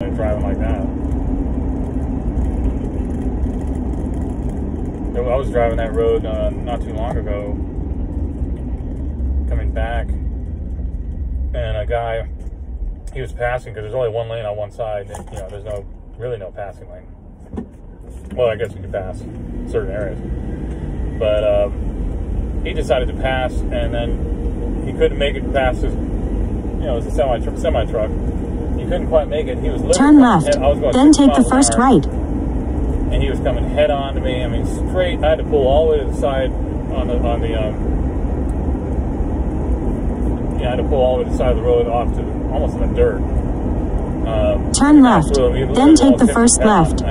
it driving like that. I was driving that road not too long ago, coming back, and a guy, he was passing because there's only one lane on one side, and there's really no passing lane. Well, I guess you can pass in certain areas, but he decided to pass, and then he couldn't make it past his, it was a semi truck. He couldn't quite make it. He was literally turn left, then take the first right. And he was coming head on to me. I mean, straight. I had to pull all the way to the side I had to pull all the way to the side of the road off to almost in the dirt. Turn left, then take the first left. So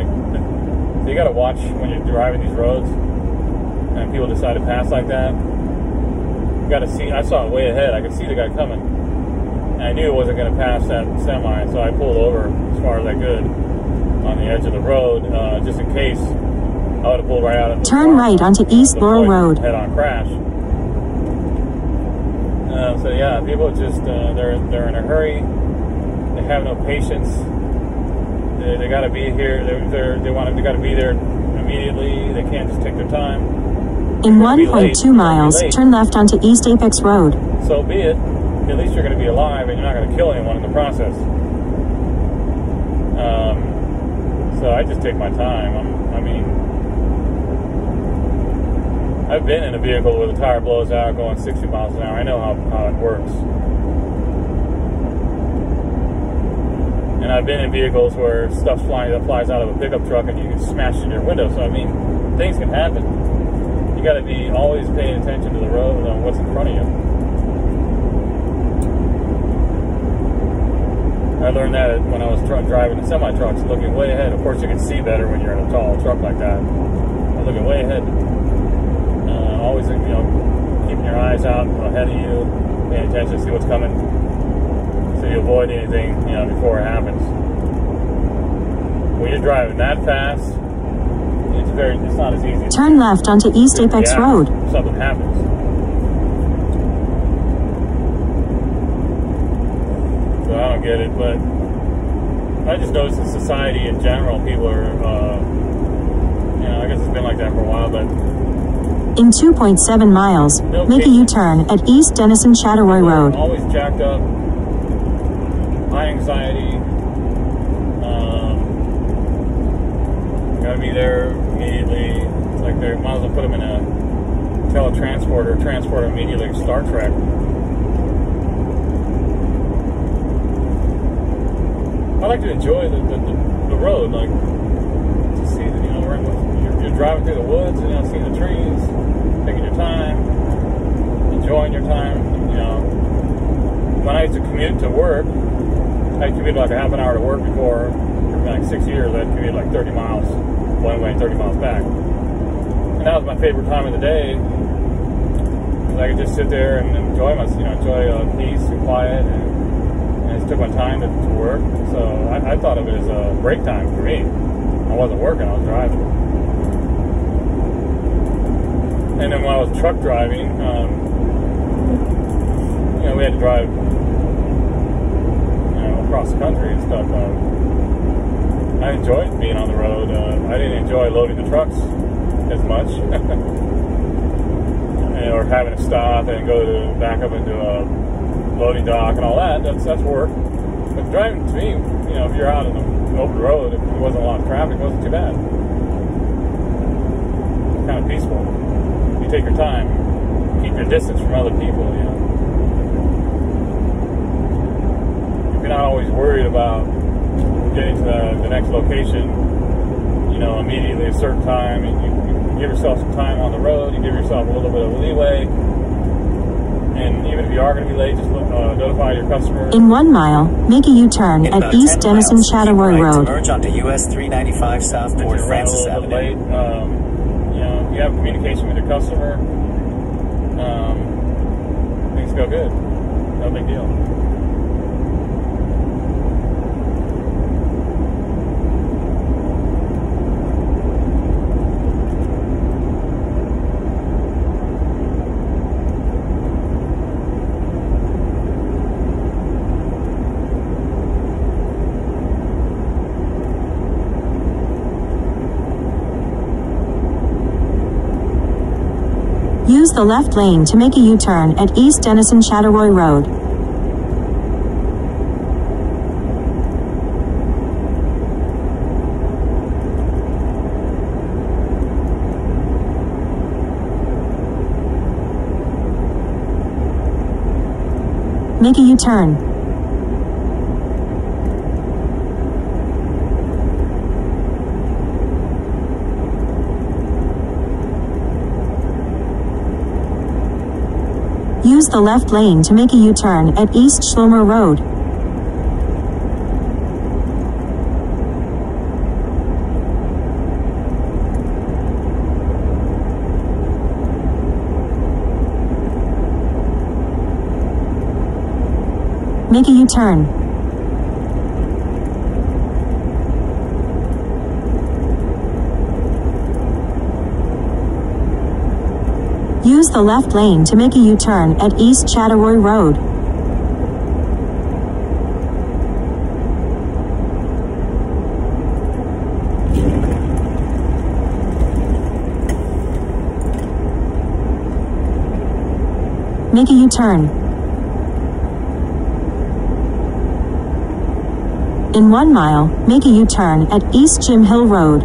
you got to watch when you're driving these roads, and people decide to pass like that. You got to see. I saw it way ahead. I could see the guy coming, and I knew it wasn't going to pass that semi, so I pulled over as far as I could on the edge of the road, just in case I would have pulled right out of the turn right onto East Laurel Road. Head-on crash. So yeah, people just they're in a hurry. They have no patience. They got to be here. They got to be there immediately. They can't just take their time. In 1.2 miles, turn left onto East Apex Road. So be it. At least you're going to be alive, and you're not going to kill anyone in the process. So I just take my time. I've been in a vehicle where the tire blows out going 60 miles an hour. I know how it works. And I've been in vehicles where stuff flies out of a pickup truck and you can smash in your window. So, things can happen. You got to be always paying attention to the road and what's in front of you. I learned that when I was driving the semi-trucks, looking way ahead. Of course, you can see better when you're in a tall truck like that. I'm looking way ahead. Always, keeping your eyes out ahead of you, paying attention, see what's coming, so you avoid anything, before it happens. When you're driving that fast, it's not as easy. Turn left onto East Apex Road. Something happens. So I don't get it, but I just noticed in society in general, people are, I guess it's been like that for a while, but in 2.7 miles, make a U-turn at East Denison Chattaroy Road. Always jacked up, high anxiety. Gotta be there immediately. It's like they might as well put them in a teletransporter, transport immediately, Star Trek. I like to enjoy the road, like to see that you're driving through the woods, seeing the trees, taking your time, enjoying your time. When I used to commute to work, I commuted like a half an hour to work before. For like 6 years, I'd commute like 30 miles one way, 30 miles back, and that was my favorite time of the day. Because I could just sit there and enjoy peace and quiet, and I just took my time to work. So I thought of it as a break time for me. I wasn't working; I was driving. And then when I was truck driving, we had to drive, across the country and stuff. I enjoyed being on the road. I didn't enjoy loading the trucks as much, or having to stop and go back up into a loading dock and all that. That's work. But driving, to me, if you're out on the open road, if there wasn't a lot of traffic, it wasn't too bad. Kind of peaceful. You take your time, keep your distance from other people. If you're not always worried about getting to the next location, immediately at a certain time, you give yourself some time on the road, you give yourself a little bit of leeway, and even if you are going to be late, just notify your customer. In 1 mile, make a U-turn at East Denison Chattaroy Road. Merge onto US 395 South Port Francis Avenue. Late, you have communication with your customer, things go good. No big deal. Use the left lane to make a U-turn at East Denison Chattaroy Road. Make a U-turn. Use the left lane to make a U-turn at East Schlomer Road. Make a U-turn. Use the left lane to make a U-turn at East Chattaroy Road. Make a U-turn. In 1 mile, make a U-turn at East Jim Hill Road.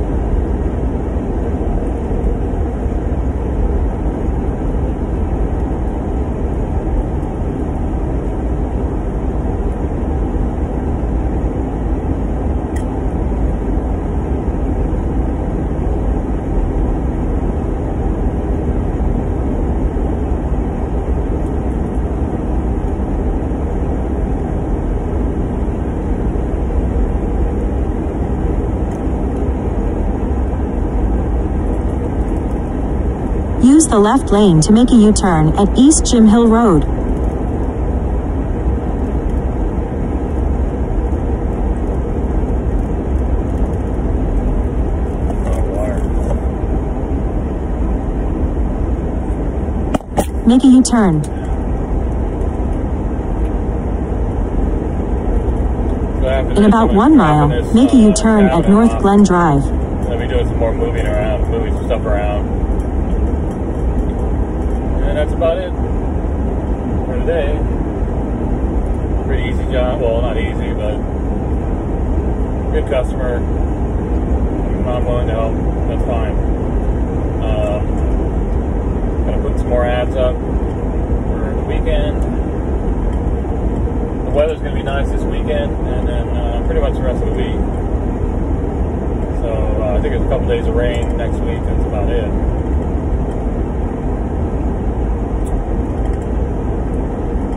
Use the left lane to make a U-turn at East Jim Hill Road. Make a U-turn. In about 1 mile, make a U-turn at North Glen Drive. I'll be doing some more moving some stuff around. And that's about it for today. Pretty easy job. Well, not easy, but good customer. I'm willing to help. That's fine. Gonna put some more ads up for the weekend. The weather's gonna be nice this weekend, and then pretty much the rest of the week. So I think it's a couple days of rain next week. That's about it.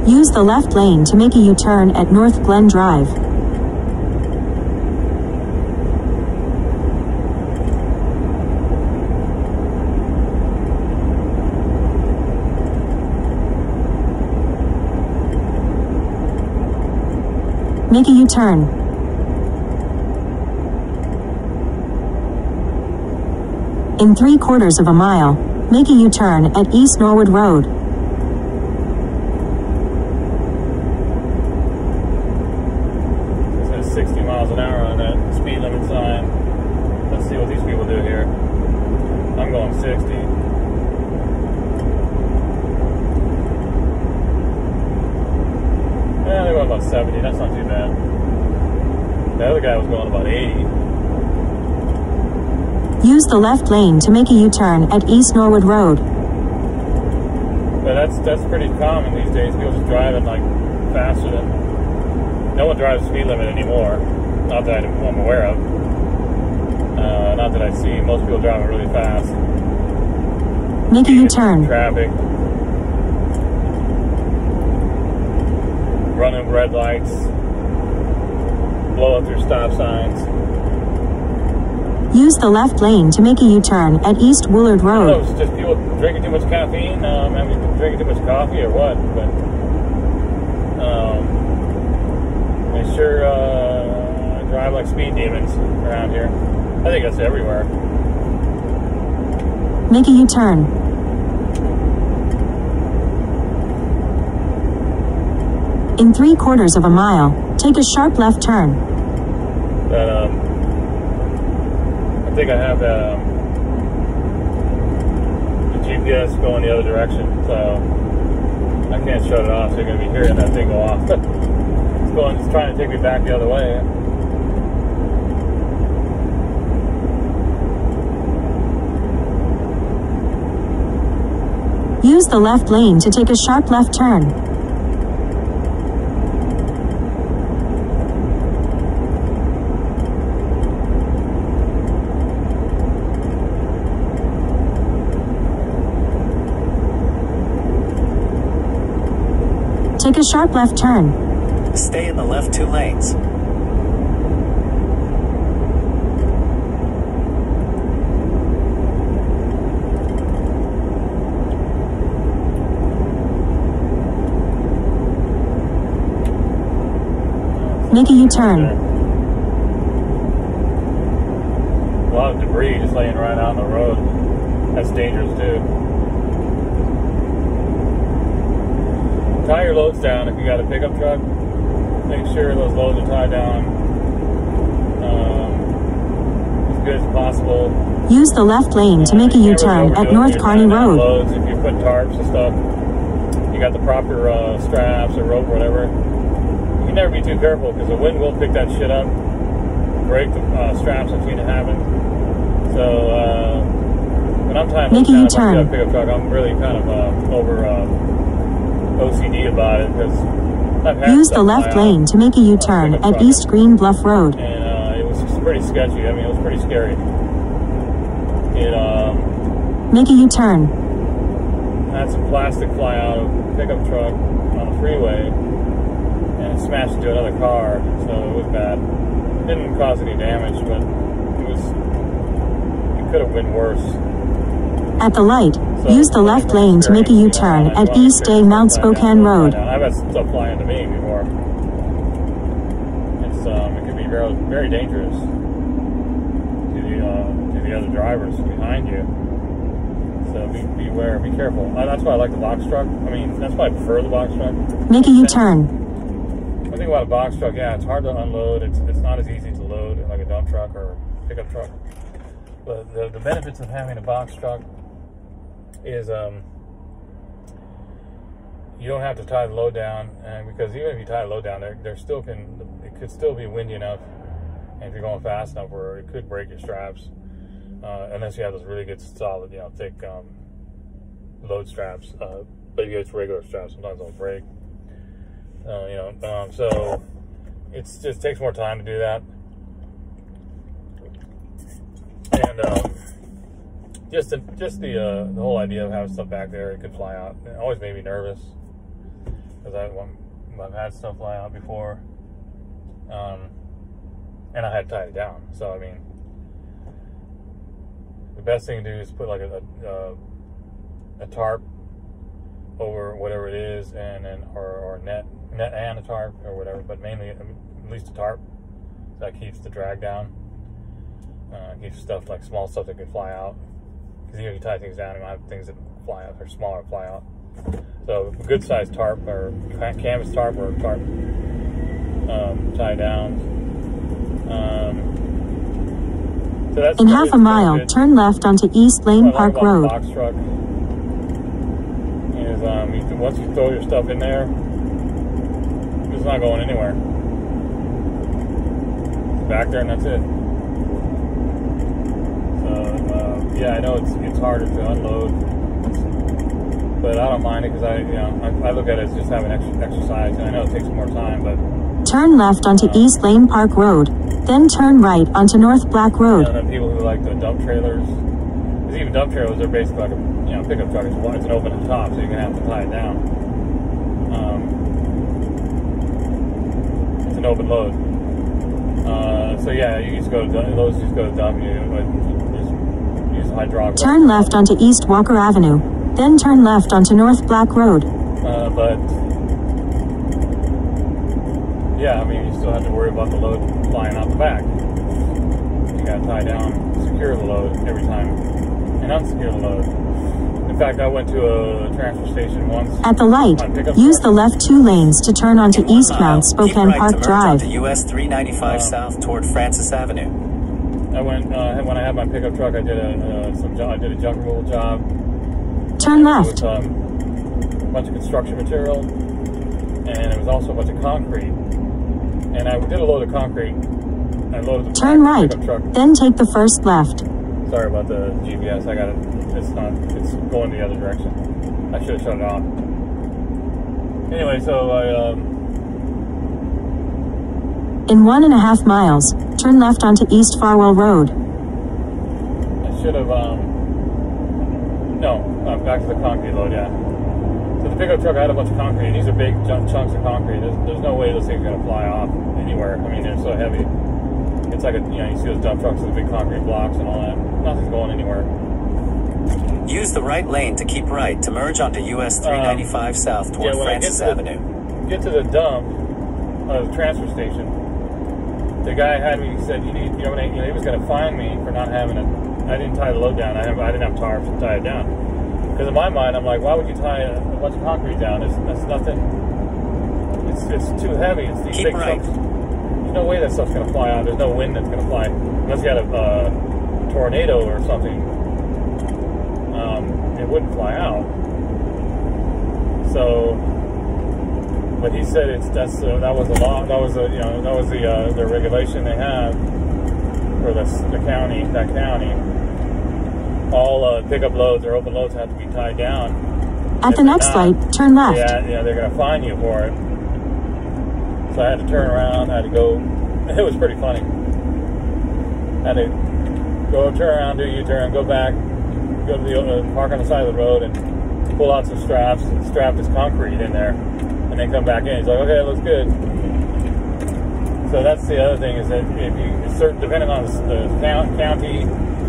Use the left lane to make a U-turn at North Glen Drive. Make a U-turn. In 3/4 of a mile, make a U-turn at East Norwood Road. It says 60 miles an hour on that speed limit sign. Let's see what these people do here. I'm going 60. Yeah, they're going about 70. That's not too bad. The other guy was going about 80. Use the left lane to make a U-turn at East Norwood Road. But that's pretty common these days. People just driving like faster than. No one drives the speed limit anymore. Not that I'm aware of. Not that I see. Most people driving really fast. Make a U-turn. Traffic. Running red lights. Blow up through stop signs. Use the left lane to make a U-turn at East Woolard I don't know, Road. it's just people drinking too much caffeine, drinking too much coffee or what, but they sure drive like speed demons around here. I think that's everywhere. Make a U-turn. In 3/4 of a mile, take a sharp left turn. But I think I have the GPS going the other direction, so I can't shut it off. So you're going to be hearing that thing go off. It's trying to take me back the other way. Use the left lane to take a sharp left turn. Take a sharp left turn. Stay in the left 2 lanes. Make a U-turn. A lot of debris just laying right out on the road. That's dangerous too. Tie your loads down if you got a pickup truck. Make sure those loads are tied down as good as possible. Use the left lane to make a U-turn at North Kearney Road. Loads, if you put tarps and stuff, you got the proper straps or rope or whatever. You can never be too careful because the wind will pick that shit up, break the straps if you happen. So when I'm tying loads down on my pickup truck, I'm really kind of over OCD about it because I've had use the left lane to make a U-turn at East Green Bluff Road. And it was just pretty sketchy. I mean, it was pretty scary. Make a U-turn. Had some plastic fly out of a pickup truck on the freeway and it smashed into another car, so it was bad. It didn't cause any damage, but it could have been worse. At the light, use the left lane to make a U-turn at East Day Mount Spokane Road. I've had stuff fly into me before. It can be very, very dangerous to the other drivers behind you. So beware, be careful. That's why I like the box truck. I mean, that's why I prefer the box truck. Make a U-turn. One thing about a box truck, yeah, it's hard to unload. It's not as easy to load like a dump truck or a pickup truck. But the benefits of having a box truck is you don't have to tie the load down, and because even if you tie the load down, it could still be windy enough, and if you're going fast enough, where it could break your straps, unless you have those really good, solid, thick load straps. But if you get regular straps, sometimes they'll break. So it just takes more time to do that, and just the whole idea of having stuff back there, it could fly out. It always made me nervous because I've had stuff fly out before, and I had to tie it down. So I mean, the best thing to do is put like a tarp over whatever it is, and then or net and a tarp or whatever, but mainly at least a tarp. So that keeps the drag down. Keeps stuff like small stuff that can fly out. Because you tie things down, you might have things that fly out or smaller fly out. So a good sized tarp or canvas tarp or tarp tie down. So that's in half a mile, turn left onto East Lane Park Road. Box truck is once you throw your stuff in there, it's not going anywhere. It's back there and that's it. Yeah, I know it's harder to unload, but I don't mind it because I look at it as just having exercise, and I know it takes more time, but turn left onto East Lane Park Road, then turn right onto North Black Road. And then people who like the dump trailers, because even dump trailers are basically like a pickup truck. It's an open at the top, so you're gonna have to tie it down. It's an open load. So yeah, you just go to those. Just go to dump. Turn left onto East Walker Avenue, then turn left onto North Black Road. But yeah, I mean, you still have to worry about the load flying out the back. You gotta tie down, secure the load every time, and unsecure the load. In fact, I went to a transfer station once. At the light, use the left 2 lanes to turn onto East Mount Spokane Park Drive. Keep right to US 395 south toward Francis Avenue. I went when I had my pickup truck. I did a junk removal job, Turn left. With, a bunch of construction material, and it was also a bunch of concrete. And I did a load of concrete. I loaded the Turn right, pickup truck. then take the first left. Sorry about the GPS. I got it. It's going the other direction. I should have shut it off. Anyway, so I In 1.5 miles, turn left onto East Farwell Road. should have back to the concrete load. Yeah. So the pickup truck had a bunch of concrete. These are big chunks of concrete. There's no way those things are gonna fly off anywhere. I mean, they're so heavy. It's like you see those dump trucks with the big concrete blocks and all that. Nothing's going anywhere. Use the right lane to keep right to merge onto US 395 South toward Francis Avenue. Get to the dump of the transfer station. The guy had me, he said, he was going to fine me for not having it. I didn't tie the load down. I didn't have tarps to tie it down. Because in my mind, I'm like, why would you tie a bunch of concrete down? That's nothing. It's too heavy. It's these keep big right. chunks. There's no way that stuff's going to fly out. There's no wind that's going to fly. Unless you had a tornado or something, it wouldn't fly out. So, but he said that was the law. That was the regulation they have for the county. That county, all pickup loads or open loads have to be tied down. At the next light, turn left. Yeah, they're going to fine you for it. So I had to turn around. I had to go. It was pretty funny. I had to go turn around, do a U-turn, go back, go to the park on the side of the road, and pull out some straps and strap this concrete in there, and then come back in. He's like, okay, it looks good. So that's the other thing, is that if you depending on the county,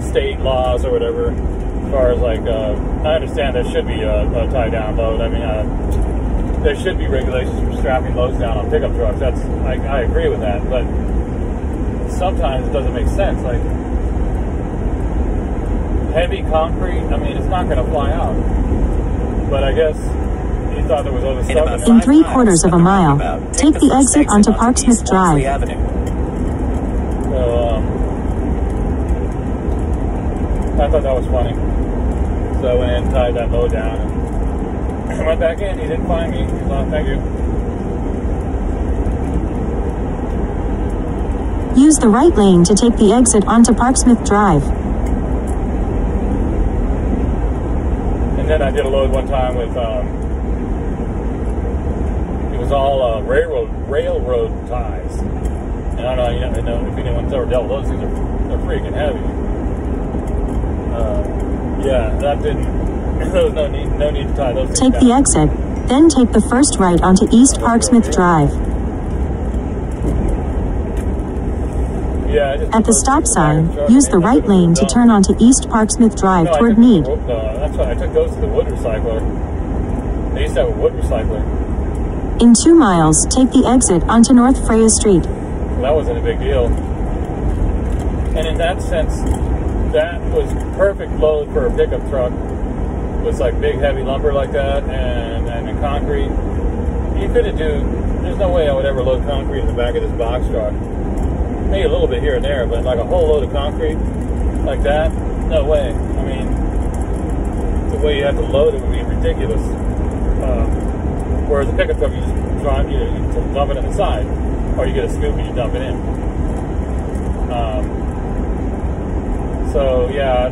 state laws or whatever, as far as like, I understand there should be a tie down load. I mean, there should be regulations for strapping loads down on pickup trucks. I agree with that, but sometimes it doesn't make sense. Like heavy concrete, I mean, it's not going to fly out. But I guess he thought there was other stuff in there. In 3/4 mile, take the exit onto Parksmith Drive. So, I thought that was funny. So I went in and tied that load down and went back in. He didn't find me. He was like, thank you. Use the right lane to take the exit onto Parksmith Drive. And then I did a load one time with, it was all railroad ties. And I don't know if anyone's ever dealt with those things. They're freaking heavy. That didn't. There was no need to tie those things Take down. the exit, then take the first right onto East Parksmith Drive. At the stop sign, use the right lane to turn onto East Parksmith Drive toward Meade. That's why I took those to the wood recycler. They used to have a wood recycler. In 2 miles, take the exit onto North Freya Street. Well, that wasn't a big deal. And in that sense, that was perfect load for a pickup truck. With like big heavy lumber like that and concrete. You couldn't there's no way I would ever load concrete in the back of this box truck. Maybe a little bit here and there, but like a whole load of concrete like that, no way. I mean, the way you have to load it would be ridiculous. Whereas a pickup truck, you just drive, you dump it in the side, or you get a scoop and you dump it in. So yeah,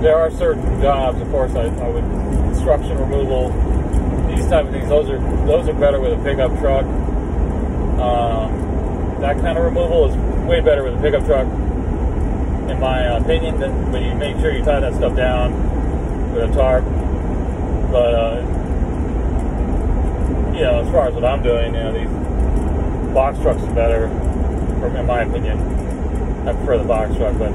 there are certain jobs, of course, I would, construction removal, these type of things, those are better with a pickup truck. That kind of removal is way better with a pickup truck, in my opinion, but you make sure you tie that stuff down with a tarp. But, as far as what I'm doing, these box trucks are better, in my opinion. I prefer the box truck, but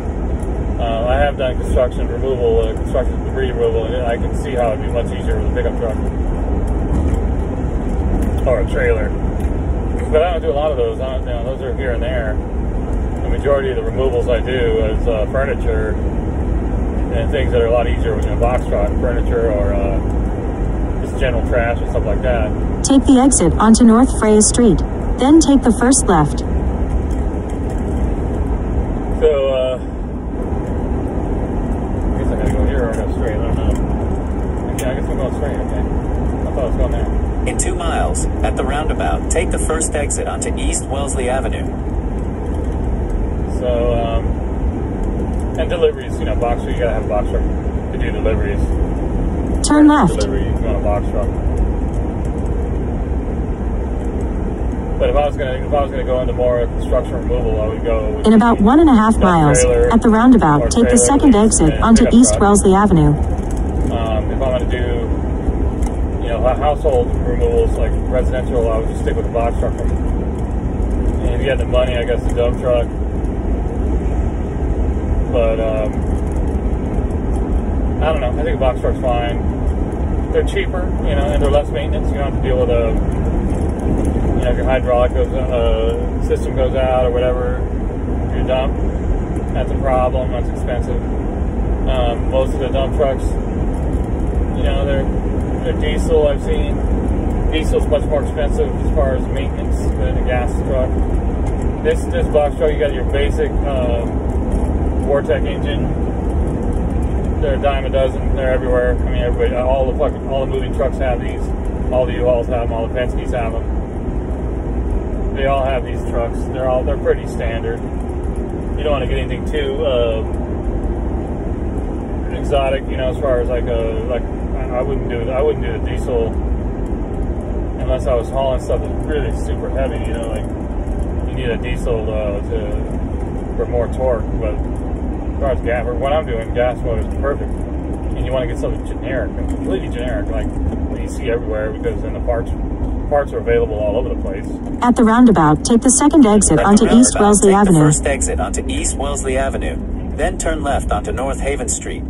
I have done construction removal, construction debris removal, and I can see how it'd be much easier with a pickup truck or a trailer. But I don't do a lot of those. Those are here and there. The majority of the removals I do is furniture and things that are a lot easier with a box truck, furniture or just general trash and stuff like that. Take the exit onto North Freya Street, then take the first left. So, I guess I gotta go or I go straight. I don't know. Yeah, I guess I'm going straight. Okay. I thought I was going there. In 2 miles, at the roundabout, take the first exit onto East Wellesley Avenue. So, and deliveries, you know, box truck, you gotta have a box truck to do deliveries. Turn left. Delivery, you want a box truck. But if I was gonna go into more construction removal, I would go In about 1.5 miles, at the roundabout, take the second exit onto East Wellesley Avenue. If I'm gonna do, you know, household removals like residential, I would just stick with a box truck. And if you had the money, I guess the dump truck. But I don't know. I think a box truck's fine. They're cheaper, you know, and they're less maintenance. You don't have to deal with you know, if your hydraulic system goes out or whatever, your dump, that's a problem. That's expensive. Most of the dump trucks, you know, they're diesel. I've seen diesel's much more expensive as far as maintenance than a gas truck. This box truck, you got your basic Vortec engine. They're a dime a dozen. They're everywhere. I mean, everybody, all the moving trucks have these. All the U-Hauls have them. All the Penske's have them. They all have these trucks. They're pretty standard. You don't want to get anything too exotic, you know, as far as like I wouldn't do the diesel unless I was hauling stuff that's really super heavy. You know, like you need a diesel for more torque, but. As far as gas, what I'm doing, gas mode is perfect. And you want to get something generic, completely generic, like that you see everywhere, because then the parts are available all over the place. At the roundabout, take the second exit onto East Wellesley Avenue. Take the first exit onto East Wellesley Avenue. Then turn left onto North Haven Street.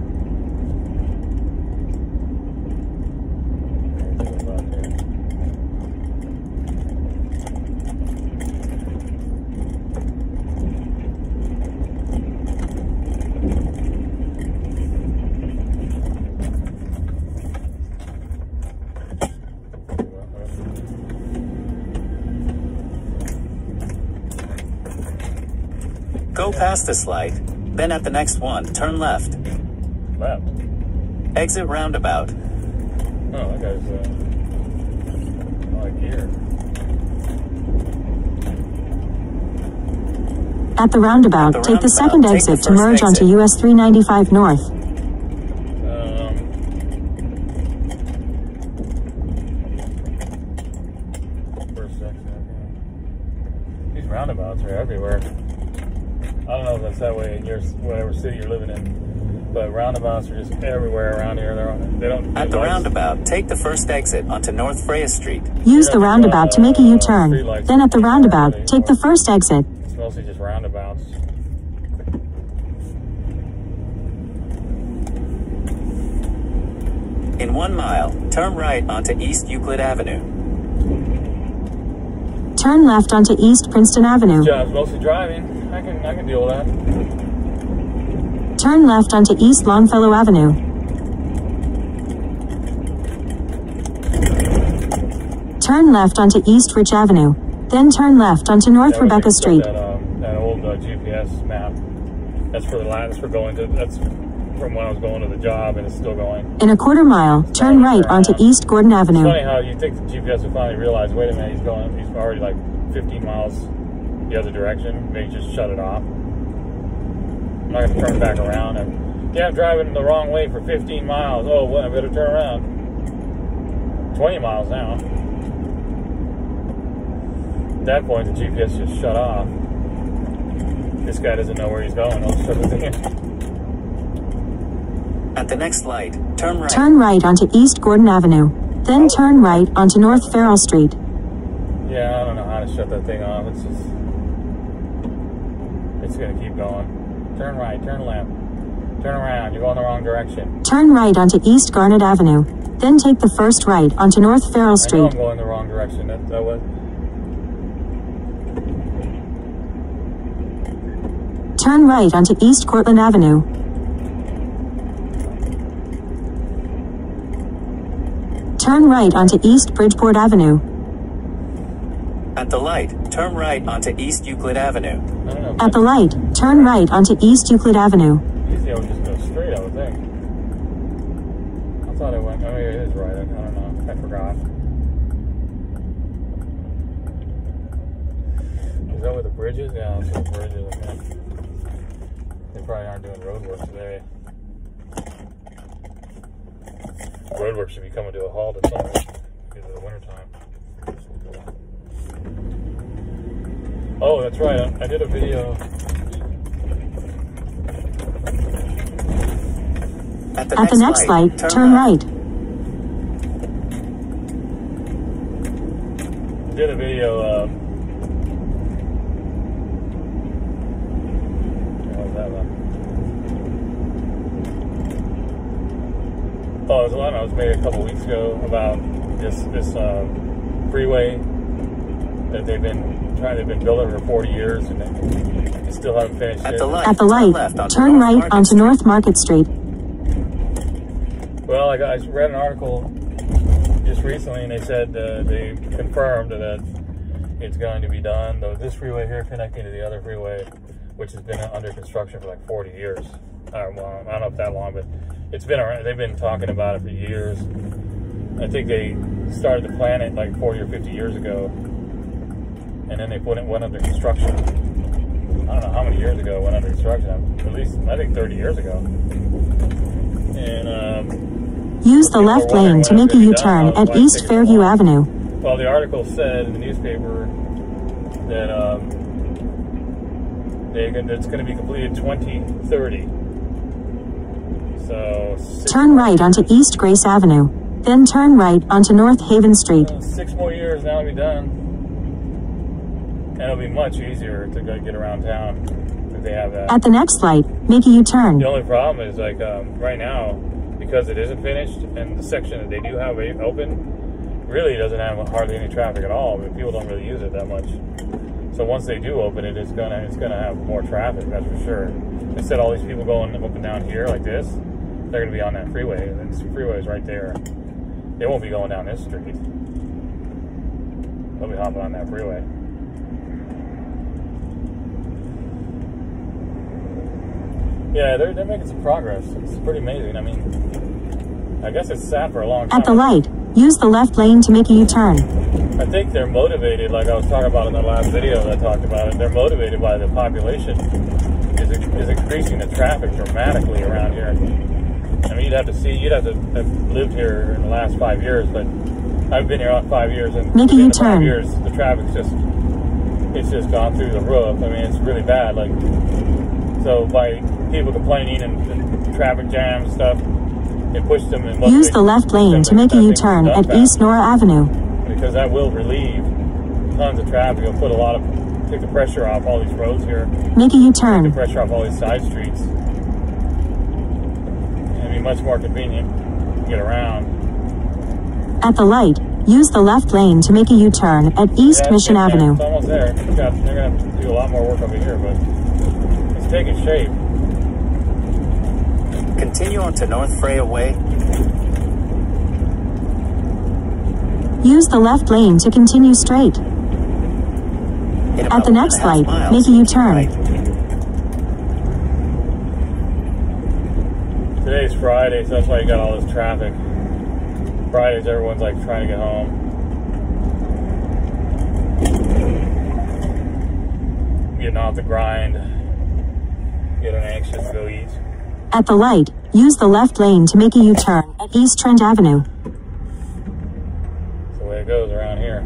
Go past this light, then at the next one, turn left. Left? Exit roundabout. Oh, that guy's, like here. At the roundabout, take the second exit to merge onto US 395 North. First exit. These roundabouts are everywhere. I don't know if that's that way in your whatever city you're living in, but roundabouts are just everywhere around here. They don't. At the roundabout, take the first exit onto North Freya Street. Use the roundabout to make a U-turn. Then at the roundabout, take the first exit. It's mostly just roundabouts. In 1 mile, turn right onto East Euclid Avenue. Turn left onto East Princeton Avenue. Job's mostly driving. I can deal with that. Turn left onto East Longfellow Avenue. Turn left onto East Rich Avenue. Then turn left onto North Rebecca Street. That old GPS map. That's for that's from when I was going to the job, and it's still going. In a 1/4 mile, turn right onto East Gordon Avenue. It's funny how you think the GPS would finally realize, wait a minute, he's already like 15 miles the other direction. Maybe just shut it off. I'm not going to turn back around. I'm driving the wrong way for 15 miles. Oh, well, I better turn around. 20 miles now. At that point, the GPS just shut off. This guy doesn't know where he's going. He'll shut it in. At the next light, turn right. Turn right onto East Gordon Avenue. Then turn right onto North Farrell Street. Yeah, I don't know how to shut that thing off. It's going to keep going. Turn right, turn left. Turn around, you're going the wrong direction. Turn right onto East Garnet Avenue. Then take the first right onto North Farrell Street. I know I'm going the wrong direction. That was... Turn right onto East Cortland Avenue. Turn right onto East Bridgeport Avenue. At the light, turn right onto East Euclid Avenue. At the light, turn right onto East Euclid Avenue. Usually I would just go straight, I would think. thought I went. Oh, yeah, it is right. I don't know. I forgot. Is that where the bridge is? Yeah, that's where the bridge is. Okay. They probably aren't doing road work today. Road work should be coming to a halt at some point because of the winter time. Oh, that's right. I did a video. At the next light, turn right. I did a video. What was that one? Oh, it was one I was made a couple weeks ago about this freeway that they've been building for 40 years and they still haven't finished it. At the light, turn right onto North Market Street. Well, I read an article just recently, and they said they confirmed that it's going to be done. This freeway here connecting to the other freeway, which has been under construction for like 40 years. Well, I don't know if that long, but it's been around. They've been talking about it for years. I think they started to plan it like 40 or 50 years ago, and then they went under construction. I don't know how many years ago it went under construction. At least I think 30 years ago. And use the left lane to make a U-turn at East Fairview Avenue. Well, the article said in the newspaper that it's going to be completed 2030. So turn right onto East Grace Avenue, then turn right onto North Haven Street. 6 more years, now it'll be done. And it'll be much easier to get around town if they have that. At the next light, make a U-turn. The only problem is like right now, because it isn't finished, and the section that they do have open really doesn't have hardly any traffic at all. But people don't really use it that much. So once they do open it, it's gonna have more traffic, that's for sure. Instead of all these people going up and down here like this, they're gonna be on that freeway, and this freeway is right there. They won't be going down this street. They'll be hopping on that freeway. Yeah, they're making some progress. It's pretty amazing. I mean, I guess it's sat for a long time. At the light, use the left lane to make a U-turn. I think they're motivated, like I was talking about in the last video that I talked about it, they're motivated by the population is increasing the traffic dramatically around here. I mean, you'd have to have lived here in the last 5 years, but I've been here 5 years, and make a in U-turn. 5 years, the traffic's just gone through the roof. I mean, it's really bad. Like, so by people complaining and traffic jams and stuff, it pushed them. Use the left lane to make a U-turn at East Nora Avenue. Because that will relieve tons of traffic. It'll put take the pressure off all these roads here. Make a U-turn. Take the pressure off all these side streets. It'll be much more convenient to get around. At the light, use the left lane to make a U-turn at East Mission Avenue. It's almost there. They're going to have to do a lot more work over here, but it's taking shape. Continue on to North Freya Way. Use the left lane to continue straight. At the next light, make a U-turn. Right. Today's Friday, so that's why you got all this traffic. Fridays, everyone's like trying to get home. Getting off the grind. Getting anxious to go eat. At the light, use the left lane to make a U-turn at East Trent Avenue. That's the way it goes around here.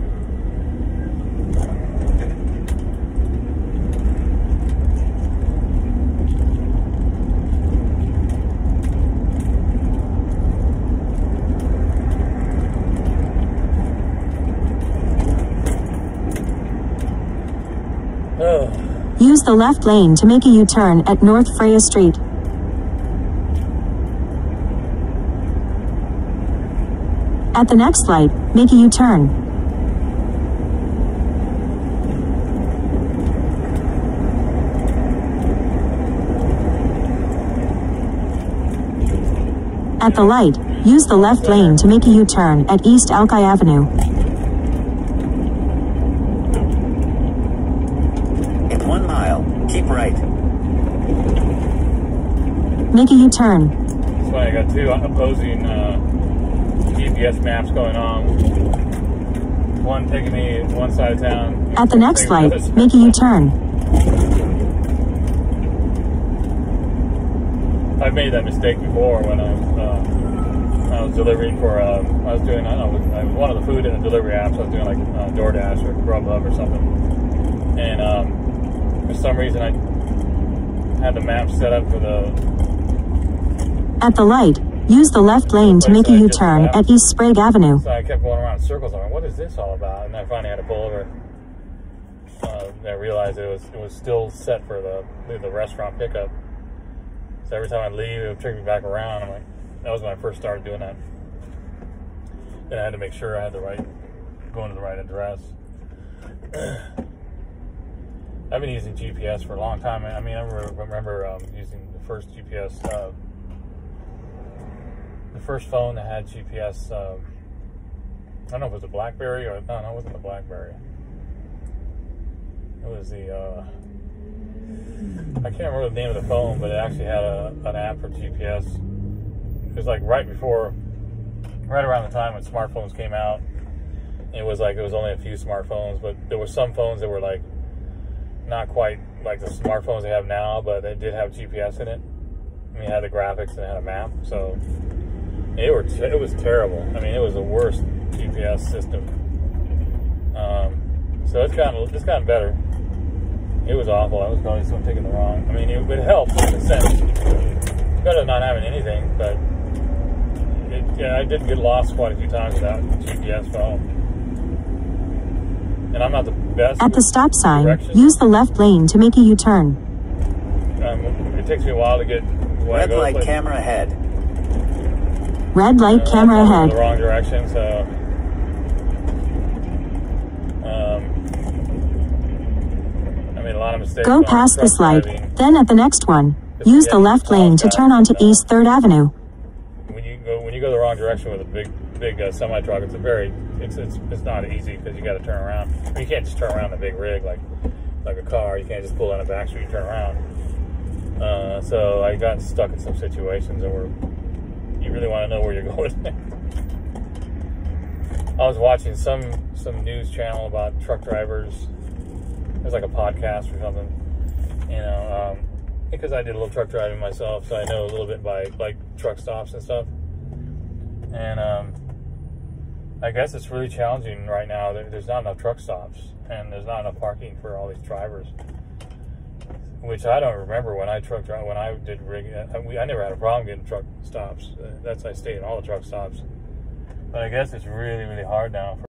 Use the left lane to make a U-turn at North Freya Street. At the next light, make a U-turn. At the light, use the left lane to make a U-turn at East Alki Avenue. In 1 mile, keep right. Make a U-turn. That's why I got two opposing GPS maps going on. One taking me one side of town. At the next light, make a U-turn. I've made that mistake before when I was delivering for, I was doing, I don't know, one of the food and delivery apps. I was doing like DoorDash or Grubhub or something. And for some reason I had the map set up for the... At the light, use the left lane to make a U-turn at East Sprague Avenue. So I kept going around in circles. I'm like, what is this all about? And I finally had to pull over. And I realized it was still set for the restaurant pickup. So every time I leave, it would take me back around. I'm like, that was when I first started doing that. Then I had to make sure I had going to the right address. I've been using GPS for a long time. I mean, I remember using the first GPS, the first phone that had GPS. I don't know if it was a BlackBerry or no, it wasn't a BlackBerry. It was the I can't remember the name of the phone, but it actually had an app for GPS. It was like right around the time when smartphones came out. It was only a few smartphones, but there were some phones that were like not quite like the smartphones they have now, but they did have GPS in it. I mean, it had the graphics and it had a map, so it was terrible. I mean, it was the worst GPS system. So it's gotten better. It was awful. I was probably someone taking the wrong. I mean, it helped in a sense. Better than not having anything, but I did get lost quite a few times without GPS phone. And I'm not the best. At the stop sign, use the left lane to make a U-turn. It takes me a while to get where Red light, camera ahead. Red light, camera ahead. In the wrong direction, so. I made a lot of mistakes. Go past this light, then at the next one, use the left lane to turn onto East 3rd Avenue. When you go the wrong direction with a big semi truck, it's not easy because you got to turn around. I mean, you can't just turn around a big rig like a car. You can't just pull down a back street and turn around. So I got stuck in some situations where you really want to know where you're going. I was watching some news channel about truck drivers. It was like a podcast or something, because I did a little truck driving myself, so I know a little bit by like truck stops and stuff. And I guess it's really challenging right now. There's not enough truck stops, and there's not enough parking for all these drivers. Which I don't remember when I did rig. I never had a problem getting truck stops. I stayed in all the truck stops. But I guess it's really, really hard now.